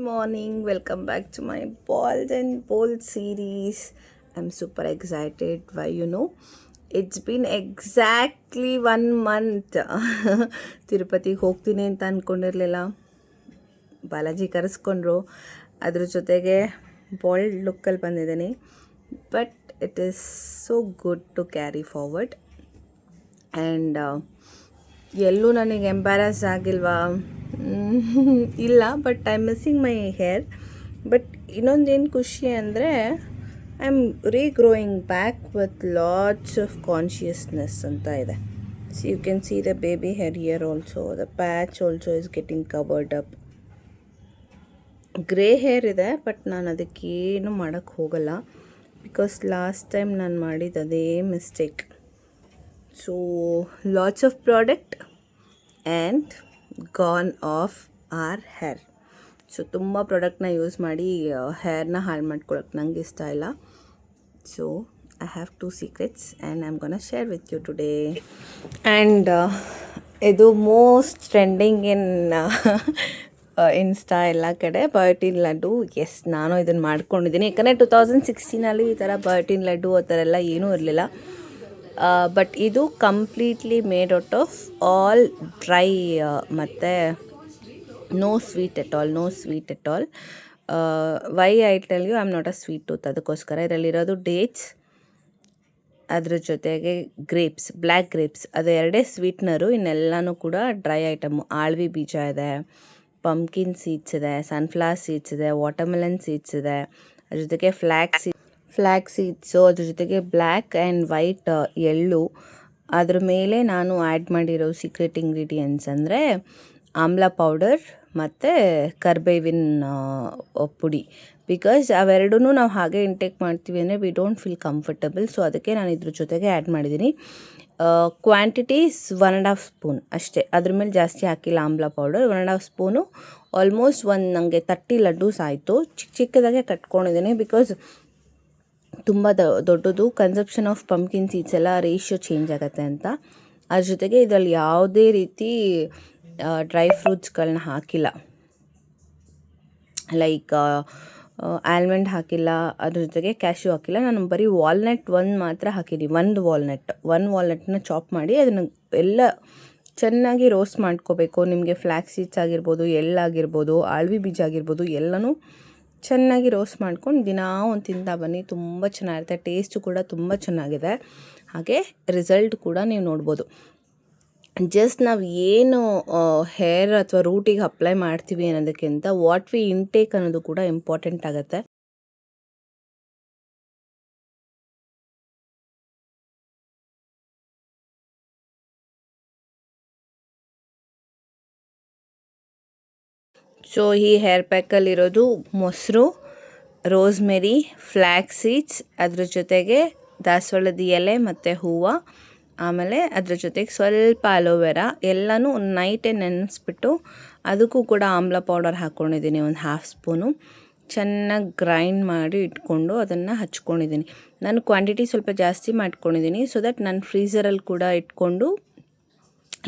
morning, welcome back to my Bald and Bold series. I'm super excited. Why, it's been exactly 1 month. ತಿರುಪತಿಗೆ ಹೋಗ್ತೀನಿ ಅಂತ ಅಂದ್ಕೊಂಡಿರಲಿಲ್ಲ. ಬಾಲಾಜಿ ಕರೆಸ್ಕೊಂಡ್ರು, ಅದ್ರ ಜೊತೆಗೆ bald ಲುಕ್ಕಲ್ಲಿ ಬಂದಿದ್ದೀನಿ. But it is so good to carry forward. And ಎಲ್ಲೂ ನನಗೆ ಎಂಬ್ಯಾರಸ್ ಆಗಿಲ್ವಾ? ಇಲ್ಲ, but I missing my hair. But ಇನ್ನೊಂದೇನು ಖುಷಿ ಅಂದರೆ I am regrowing back with lots of consciousness ಅಂತ ಇದೆ. So you can see the baby hair here also. The patch also is getting covered up. Grey hair ಇದೆ, but ನಾನು ಅದಕ್ಕೇನು ಮಾಡೋಕ್ಕೆ ಹೋಗಲ್ಲ. ಬಿಕಾಸ್ ಲಾಸ್ಟ್ ಟೈಮ್ ನಾನು ಮಾಡಿದ್ದು ಅದೇ mistake. So lots of product and gone of our hair. So ತುಂಬ ಪ್ರಾಡಕ್ಟ್ನ ಯೂಸ್ ಮಾಡಿ ಹೇರ್ನ ಹಾಳು ಮಾಡ್ಕೊಳಕ್ಕೆ ನಂಗೆ ಇಷ್ಟ ಇಲ್ಲ. So I have 2 secrets and I am gonna share with you today. And ಇದು ಮೋಸ್ಟ್ ಟ್ರೆಂಡಿಂಗ್ ಇನ್ ಇನ್ಸ್ಟಾ ಎಲ್ಲ ಕಡೆ ಬಯೋಟಿನ್ ಲಡ್ಡು. ಎಸ್, ನಾನು ಇದನ್ನು ಮಾಡ್ಕೊಂಡಿದ್ದೀನಿ. ಯಾಕಂದರೆ 2016 ಈ ಥರ ಬಯೋಟಿನ್ ಲಡ್ಡು ಆ ಥರ ಎಲ್ಲ ಏನೂ ಇರಲಿಲ್ಲ. ಬಟ್ ಇದು completely made out of all dry ಮತ್ತು no sweet at all. Why I tell you, I am not a sweet tooth. ಅದಕ್ಕೋಸ್ಕರ ಇದರಲ್ಲಿರೋದು ಡೇಟ್ಸ್, ಅದ್ರ ಜೊತೆಗೆ ಗ್ರೇಪ್ಸ್, ಬ್ಲ್ಯಾಕ್ ಗ್ರೇಪ್ಸ್, ಅದು ಎರಡೇ ಸ್ವೀಟ್ನರು. ಇನ್ನೆಲ್ಲನೂ ಕೂಡ ಡ್ರೈ ಐಟಮು. ಆಳ್ವಿ ಬೀಜ ಇದೆ, ಪಂಪ್ಕಿನ್ ಸೀಡ್ಸ್ ಇದೆ, ಸನ್ಫ್ಲವರ್ ಸೀಡ್ಸ್ ಇದೆ, ವಾಟರ್ಮೆಲನ್ ಸೀಡ್ಸ್ ಇದೆ, ಅದ್ರ ಜೊತೆಗೆ ಫ್ಲ್ಯಾಕ್ ಸೀಡ್ಸು, ಅದ್ರ ಜೊತೆಗೆ ಬ್ಲ್ಯಾಕ್ ಆ್ಯಂಡ್ ವೈಟ್ ಎಳ್ಳು. ಅದ್ರ ಮೇಲೆ ನಾನು ಆ್ಯಡ್ ಮಾಡಿರೋ ಸೀಕ್ರೆಟ್ ಇಂಗ್ರೀಡಿಯೆಂಟ್ಸ್ ಅಂದರೆ ಆಮ್ಲ ಪೌಡರ್ ಮತ್ತು ಕರ್ಬೇವಿನ ಪುಡಿ. ಬಿಕಾಸ್ ಅವೆರಡೂ ನಾವು ಹಾಗೆ ಇಂಟೇಕ್ ಮಾಡ್ತೀವಿ ಅಂದರೆ we don't feel comfortable. So ಅದಕ್ಕೆ ನಾನು ಇದ್ರ ಜೊತೆಗೆ ಆ್ಯಡ್ ಮಾಡಿದ್ದೀನಿ. ಕ್ವಾಂಟಿಟೀಸ್ 1.5 ಸ್ಪೂನ್ ಅಷ್ಟೇ. ಅದ್ರ ಮೇಲೆ ಜಾಸ್ತಿ ಹಾಕಿಲ್ಲ ಆಮ್ಲ ಪೌಡರ್. 1.5 ಸ್ಪೂನು ಆಲ್ಮೋಸ್ಟ್ ನನಗೆ 30 ಲಡ್ಡೂಸ್ ಆಯಿತು. ಚಿಕ್ಕದಾಗೆ ಕಟ್ಕೊಂಡಿದ್ದೀನಿ. ಬಿಕಾಸ್ ತುಂಬ ದೊಡ್ಡದು ಕನ್ಸಪ್ಷನ್ ಆಫ್ ಪಂಪ್ಕಿನ್ ಸೀಡ್ಸ್ ಎಲ್ಲ ರೇಷಿಯೋ ಚೇಂಜ್ ಆಗುತ್ತೆ ಅಂತ. ಅದ್ರ ಜೊತೆಗೆ ಇದರಲ್ಲಿ ಯಾವುದೇ ರೀತಿ ಡ್ರೈ ಫ್ರೂಟ್ಸ್ಗಳನ್ನ ಹಾಕಿಲ್ಲ. ಲೈಕ್ ಆಲ್ಮಂಡ್ ಹಾಕಿಲ್ಲ, ಅದ್ರ ಜೊತೆಗೆ ಕ್ಯಾಶ್ಯೂ ಹಾಕಿಲ್ಲ. ನಾನು ಬರೀ ವಾಲ್ನಟ್ ಮಾತ್ರ ಹಾಕಿದ್ದೀನಿ. ಒಂದು ವಾಲ್ನಟ್ನ ಚಾಪ್ ಮಾಡಿ ಅದನ್ನು ಎಲ್ಲ ಚೆನ್ನಾಗಿ ರೋಸ್ಟ್ ಮಾಡ್ಕೋಬೇಕು. ನಿಮಗೆ ಫ್ಲ್ಯಾಕ್ಸ್ ಸೀಡ್ಸ್ ಆಗಿರ್ಬೋದು, ಎಳ್ಳಾಗಿರ್ಬೋದು, ಆಳ್ವಿ ಬೀಜ ಆಗಿರ್ಬೋದು, ಎಲ್ಲನೂ ಚೆನ್ನಾಗಿ ರೋಸ್ಟ್ ಮಾಡ್ಕೊಂಡು ದಿನಾ ಒಂದು ತಿಂತಾ ಬನ್ನಿ. ತುಂಬ ಚೆನ್ನಾಗಿರುತ್ತೆ. ಟೇಸ್ಟು ಕೂಡ ತುಂಬ ಚೆನ್ನಾಗಿದೆ. ಹಾಗೆ ರಿಸಲ್ಟ್ ಕೂಡ ನೀವು ನೋಡ್ಬೋದು. ಜಸ್ಟ್ ನಾವು ಏನು ಹೇರ್ ಅಥವಾ ರೂಟಿಗೆ ಅಪ್ಲೈ ಮಾಡ್ತೀವಿ ಅನ್ನೋದಕ್ಕಿಂತ ವಾಟ್ ವಿ ಇಂಟೇಕ್ ಅನ್ನೋದು ಕೂಡ ಇಂಪಾರ್ಟೆಂಟ್ ಆಗುತ್ತೆ. ಸೊ ಈ ಹೇರ್ ಪ್ಯಾಕಲ್ಲಿರೋದು ಮೊಸರು, ರೋಸ್ಮೆರಿ, ಫ್ಲ್ಯಾಕ್ ಸೀಡ್ಸ್, ಅದ್ರ ಜೊತೆಗೆ ದಾಸವಾಳದ ಎಲೆ ಮತ್ತು ಹೂವು, ಆಮೇಲೆ ಅದ್ರ ಜೊತೆಗೆ ಸ್ವಲ್ಪ ಅಲೋವೆರಾ, ಎಲ್ಲನೂ ನೈಟೇ ನೆನೆಸ್ಬಿಟ್ಟು ಅದಕ್ಕೂ ಕೂಡ ಆಮ್ಲ ಪೌಡರ್ ಹಾಕ್ಕೊಂಡಿದ್ದೀನಿ. ಒಂದು 1/2 ಸ್ಪೂನು ಚೆನ್ನಾಗಿ ಗ್ರೈಂಡ್ ಮಾಡಿ ಇಟ್ಕೊಂಡು ಅದನ್ನು ಹಚ್ಕೊಂಡಿದ್ದೀನಿ. ನಾನು ಕ್ವಾಂಟಿಟಿ ಸ್ವಲ್ಪ ಜಾಸ್ತಿ ಮಾಡ್ಕೊಂಡಿದ್ದೀನಿ. ಸೊ ದಟ್ ನಾನು ಫ್ರೀಝರಲ್ಲಿ ಕೂಡ ಇಟ್ಕೊಂಡು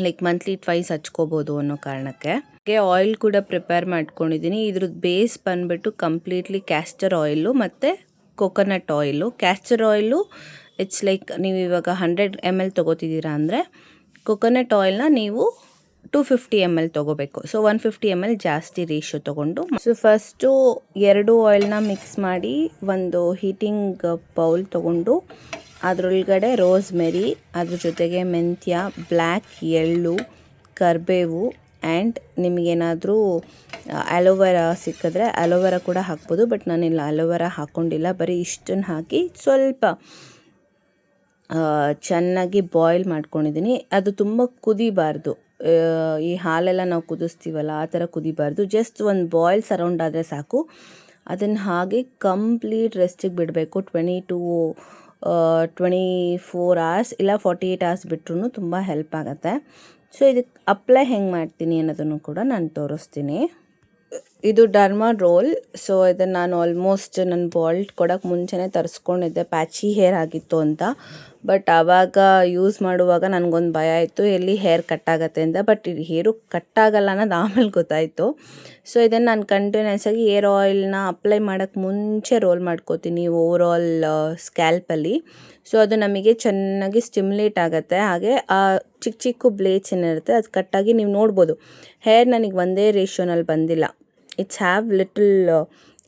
ಲೈಕ್ ಮಂತ್ಲಿ ಟ್ವೈಸ್ ಹಚ್ಕೋಬೋದು ಅನ್ನೋ ಕಾರಣಕ್ಕೆ. ಹಾಗೆ ಆಯಿಲ್ ಕೂಡ ಪ್ರಿಪೇರ್ ಮಾಡ್ಕೊಂಡಿದ್ದೀನಿ. ಇದ್ರದ್ದು ಬೇಸ್ ಬಂದುಬಿಟ್ಟು ಕಂಪ್ಲೀಟ್ಲಿ ಕ್ಯಾಸ್ಟರ್ ಆಯಿಲು ಮತ್ತು coconut oil. Castor oil it's like ನೀವು ಇವಾಗ 100 ml ತೊಗೋತಿದ್ದೀರಾ ಅಂದರೆ ಕೊಕೊನಟ್ ಆಯಿಲ್ನ ನೀವು 250 ml ತೊಗೋಬೇಕು. ಸೊ 150 ml ಜಾಸ್ತಿ ರೇಷಿಯೋ ತೊಗೊಂಡು, ಸೊ ಫಸ್ಟು 2 ಆಯಿಲ್ನ ಮಿಕ್ಸ್ ಮಾಡಿ ಒಂದು ಹೀಟಿಂಗ್ ಬೌಲ್ ತೊಗೊಂಡು ಅದರೊಳಗಡೆ ರೋಸ್ಮೆರಿ, ಅದ್ರ ಜೊತೆಗೆ ಮೆಂತ್ಯ, ಬ್ಲ್ಯಾಕ್ ಎಳ್ಳು, ಕರಿಬೇವು ಆ್ಯಂಡ್ ನಿಮಗೇನಾದರೂ ಅಲೋವೆರಾ ಸಿಕ್ಕಿದ್ರೆ ಅಲೋವೆರಾ ಕೂಡ ಹಾಕ್ಬೋದು. ಬಟ್ ನಾನಿಲ್ಲ ಅಲೋವೆರಾ ಹಾಕ್ಕೊಂಡಿಲ್ಲ. ಬರೀ ಇಷ್ಟನ್ನು ಹಾಕಿ ಸ್ವಲ್ಪ ಚೆನ್ನಾಗಿ ಬಾಯ್ಲ್ ಮಾಡ್ಕೊಂಡಿದ್ದೀನಿ. ಅದು ತುಂಬ ಕುದಿಬಾರ್ದು. ಈ ಹಾಲೆಲ್ಲ ನಾವು ಕುದಿಸ್ತೀವಲ್ಲ ಆ ಥರ ಕುದಿಬಾರ್ದು. ಜಸ್ಟ್ ಒಂದು ಬಾಯ್ಲ್ ಸರೌಂಡ್ ಆದರೆ ಸಾಕು. ಅದನ್ನು ಹಾಗೆ ಕಂಪ್ಲೀಟ್ ರೆಸ್ಟಿಗೆ ಬಿಡಬೇಕು. 24 hours ಇಲ್ಲ 48 hours ಬಿಟ್ರೂ ತುಂಬ ಹೆಲ್ಪ್ ಆಗುತ್ತೆ. ಸೊ ಇದಕ್ಕೆ ಅಪ್ಲೈ ಹೆಂಗೆ ಮಾಡ್ತೀನಿ ಅನ್ನೋದನ್ನು ಕೂಡ ನಾನು ತೋರಿಸ್ತೀನಿ. ಇದು ಡರ್ಮಾ ರೋಲ್. ಸೊ ಇದನ್ನು ನಾನು ಆಲ್ಮೋಸ್ಟ್ ನನ್ನ ಬಾಲ್ಡ್ ಕೊಡೋಕ್ಕೆ ಮುಂಚೆನೇ ತರಿಸ್ಕೊಂಡಿದ್ದೆ, ಪ್ಯಾಚಿ ಹೇರ್ ಆಗಿತ್ತು ಅಂತ. ಬಟ್ ಆವಾಗ ಯೂಸ್ ಮಾಡುವಾಗ ನನಗೊಂದು ಭಯ ಇತ್ತು, ಎಲ್ಲಿ ಹೇರ್ ಕಟ್ಟಾಗತ್ತೆ ಅಂತ. ಬಟ್ ಇದು ಹೇರು ಕಟ್ಟಾಗಲ್ಲ ಅನ್ನೋದು ಆಮೇಲೆ ಗೊತ್ತಾಯಿತು. ಸೊ ಇದನ್ನು ನಾನು ಕಂಟಿನ್ಯೂಸ್ ಆಗಿ ಏರ್ ಆಯಿಲ್ನ ಅಪ್ಲೈ ಮಾಡೋಕ್ಕೆ ಮುಂಚೆ ರೋಲ್ ಮಾಡ್ಕೋತೀನಿ ಓವರ್ ಆಲ್ ಸ್ಕ್ಯಾಲ್ಪಲ್ಲಿ. ಸೊ ಅದು ನಮಗೆ ಚೆನ್ನಾಗಿ ಸ್ಟಿಮ್ಯುಲೇಟ್ ಆಗುತ್ತೆ. ಹಾಗೆ ಆ ಚಿಕ್ಕ ಚಿಕ್ಕ ಬ್ಲೇಡ್ಸ್ ಏನಿರುತ್ತೆ ಅದು ಕಟ್ಟಾಗಿ ನೀವು ನೋಡ್ಬೋದು. ಹೇರ್ ನನಗೆ ಒಂದೇ ರೇಷಿಯೋನಲ್ಲಿ ಬಂದಿಲ್ಲ. It's have little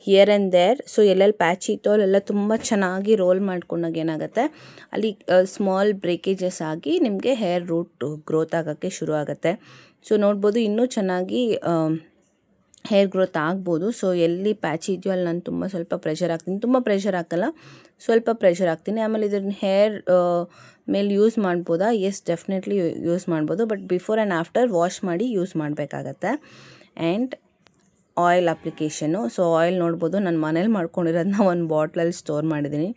here and there. So ಎಲ್ಲೆಲ್ಲಿ ಪ್ಯಾಚ್ ಇತ್ತು ಅಲ್ಲೆಲ್ಲ ತುಂಬ ಚೆನ್ನಾಗಿ ರೋಲ್ ಮಾಡ್ಕೊಂಡಾಗ ಏನಾಗುತ್ತೆ, ಅಲ್ಲಿ ಸ್ಮಾಲ್ ಬ್ರೇಕೇಜಸ್ ಆಗಿ ನಿಮಗೆ ಹೇರ್ ರೂಟ್ ಗ್ರೋತ್ ಆಗೋಕ್ಕೆ ಶುರು ಆಗುತ್ತೆ. ಸೊ ನೋಡ್ಬೋದು ಇನ್ನೂ ಚೆನ್ನಾಗಿ ಹೇರ್ ಗ್ರೋತ್ ಆಗ್ಬೋದು. ಸೊ ಎಲ್ಲಿ ಪ್ಯಾಚ್ ಇದೆಯೋ ಅಲ್ಲಿ ನಾನು ಸ್ವಲ್ಪ ಪ್ರೆಷರ್ ಹಾಕ್ತೀನಿ. ತುಂಬ ಪ್ರೆಷರ್ ಹಾಕಲ್ಲ, ಸ್ವಲ್ಪ ಪ್ರೆಷರ್ ಹಾಕ್ತೀನಿ. ಆಮೇಲೆ ಇದನ್ನ ಹೇರ್ ಮೇಲೆ ಯೂಸ್ ಮಾಡ್ಬೋದಾ? ಎಸ್, ಡೆಫಿನೆಟ್ಲಿ ಯೂಸ್ ಮಾಡ್ಬೋದು. But before and after wash ಮಾಡಿ ಯೂಸ್ ಮಾಡಬೇಕಾಗತ್ತೆ. And oil application. So oil ನೋಡ್ಬೋದು, ನಾನು ಮನೇಲಿ ಮಾಡ್ಕೊಂಡಿರೋದನ್ನ ಒಂದು ಬಾಟ್ಲಲ್ಲಿ ಸ್ಟೋರ್ ಮಾಡಿದ್ದೀನಿ.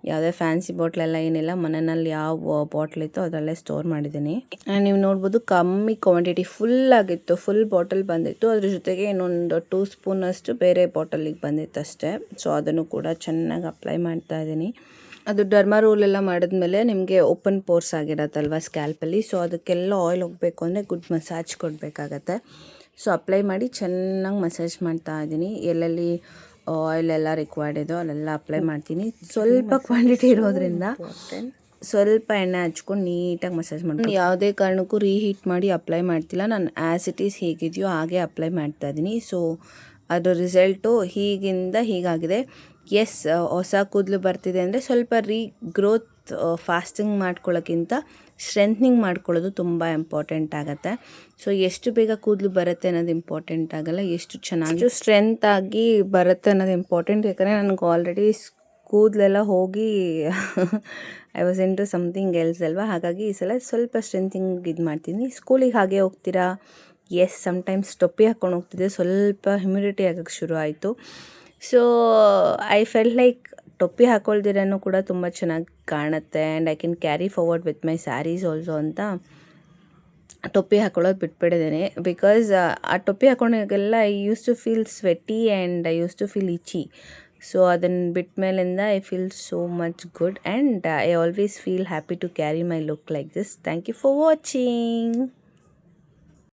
ಯಾವುದೇ ಫ್ಯಾನ್ಸಿ ಬಾಟ್ಲೆಲ್ಲ ಏನಿಲ್ಲ, ಮನೆಯಲ್ಲಿ ಯಾವ ಬಾಟ್ಲ್ ಇತ್ತು ಅದರಲ್ಲೇ ಸ್ಟೋರ್ ಮಾಡಿದ್ದೀನಿ. ಆ್ಯಂಡ್ ನೀವು ನೋಡ್ಬೋದು ಕಮ್ಮಿ ಕ್ವಾಂಟಿಟಿ, ಫುಲ್ ಬಾಟಲ್ ಬಂದಿತ್ತು. ಅದ್ರ ಜೊತೆಗೆ ಇನ್ನೊಂದು 2 ಸ್ಪೂನಷ್ಟು ಬೇರೆ ಬಾಟಲಿಗೆ ಬಂದಿತ್ತು ಅಷ್ಟೇ. ಸೊ ಅದನ್ನು ಕೂಡ ಚೆನ್ನಾಗಿ ಅಪ್ಲೈ ಮಾಡ್ತಾ ಇದ್ದೀನಿ. ಅದು ಡರ್ಮಾ ರೋಲ್ ಎಲ್ಲ ಮಾಡಿದ್ಮೇಲೆ ನಿಮಗೆ ಓಪನ್ ಪೋರ್ಸ್ ಆಗಿರತ್ತಲ್ವ ಸ್ಕ್ಯಾಲ್ಪಲ್ಲಿ. ಸೊ ಅದಕ್ಕೆಲ್ಲ ಆಯಿಲ್ ಹೋಗಬೇಕು ಅಂದರೆ ಗುಡ್ ಮಸಾಜ್ ಕೊಡಬೇಕಾಗತ್ತೆ. ಸೊ ಅಪ್ಲೈ ಮಾಡಿ ಚೆನ್ನಾಗಿ ಮಸಾಜ್ ಮಾಡ್ತಾ ಇದ್ದೀನಿ. ಎಲ್ಲೆಲ್ಲಿ ಆಯಿಲ್ ಎಲ್ಲ ರಿಕ್ವೈರ್ಡ್ ಇದೋ ಅಲ್ಲೆಲ್ಲ ಅಪ್ಲೈ ಮಾಡ್ತೀನಿ. ಸ್ವಲ್ಪ ಕ್ವಾಂಟಿಟಿ ಇರೋದ್ರಿಂದ ಸ್ವಲ್ಪ ಎಣ್ಣೆ ಹಚ್ಕೊಂಡು ನೀಟಾಗಿ ಮಸಾಜ್ ಮಾಡ್ತೀನಿ. ಯಾವುದೇ ಕಾರಣಕ್ಕೂ ರೀಹೀಟ್ ಮಾಡಿ ಅಪ್ಲೈ ಮಾಡ್ತಿಲ್ಲ. ನಾನು ಆ್ಯಸ್ ಇಟ್ ಈಸ್ ಹೇಗಿದೆಯೋ ಹಾಗೆ ಅಪ್ಲೈ ಮಾಡ್ತಾ ಇದ್ದೀನಿ. ಸೊ ಅದರ ರಿಸಲ್ಟು ಹೀಗಿಂದ ಹೀಗಾಗಿದೆ. ಎಸ್, ಹೊಸ ಕೂದಲು ಬರ್ತಿದೆ ಅಂದರೆ ಸ್ವಲ್ಪ ಗ್ರೋತ್ ಫಾಸ್ಟಿಂಗ್ ಮಾಡ್ಕೊಳ್ಳೋಕ್ಕಿಂತ ಸ್ಟ್ರೆಂತ್ನಿಂಗ್ ಮಾಡ್ಕೊಳ್ಳೋದು ತುಂಬ ಇಂಪಾರ್ಟೆಂಟ್ ಆಗುತ್ತೆ. ಸೊ ಎಷ್ಟು ಬೇಗ ಕೂದಲು ಬರುತ್ತೆ ಅನ್ನೋದು ಇಂಪಾರ್ಟೆಂಟ್ ಆಗಲ್ಲ, ಎಷ್ಟು ಚೆನ್ನಾಗಿ ಸ್ಟ್ರೆಂತ್ ಆಗಿ ಬರುತ್ತೆ ಅನ್ನೋದು ಇಂಪಾರ್ಟೆಂಟ್. ಯಾಕಂದರೆ ನನಗೆ ಆಲ್ರೆಡಿ ಕೂದಲೆಲ್ಲ ಹೋಗಿ I was into something else ಅಲ್ವಾ. ಹಾಗಾಗಿ ಈ ಸಲ ಸ್ವಲ್ಪ ಸ್ಟ್ರೆಂತಿಂಗ್ ಇದು ಮಾಡ್ತೀನಿ. ಸ್ಕೂಲಿಗೆ ಹಾಗೆ ಹೋಗ್ತೀರಾ? ಎಸ್, ಸಮ್ಟೈಮ್ಸ್ ಟೊಪ್ಪಿ ಹಾಕ್ಕೊಂಡು ಹೋಗ್ತಿದ್ದೆ. ಸ್ವಲ್ಪ ಹ್ಯುಮಿಡಿಟಿ ಆಗೋಕ್ಕೆ ಶುರು ಆಯಿತು. ಸೊ ಐ ಫೆಲ್ ಲೈಕ್ ಟೊಪ್ಪಿ ಹಾಕೊಳ್ದಿರನೂ ಕೂಡ ತುಂಬ ಚೆನ್ನಾಗಿ ಕಾಣುತ್ತೆ. And I can carry forward with my sarees also ಅಂತ ಟೊಪ್ಪಿ ಹಾಕೊಳ್ಳೋದು ಬಿಟ್ಬಿಟ್ಟಿದ್ದೇನೆ. ಬಿಕಾಸ್ ಆ ಟೊಪ್ಪಿ ಹಾಕೊಂಡಾಗೆಲ್ಲ I used to feel sweaty and I used to feel itchy. So ಅದನ್ನು ಬಿಟ್ಟ ಮೇಲಿಂದ I feel so much good and I always feel happy to carry my look like this. Thank you for watching.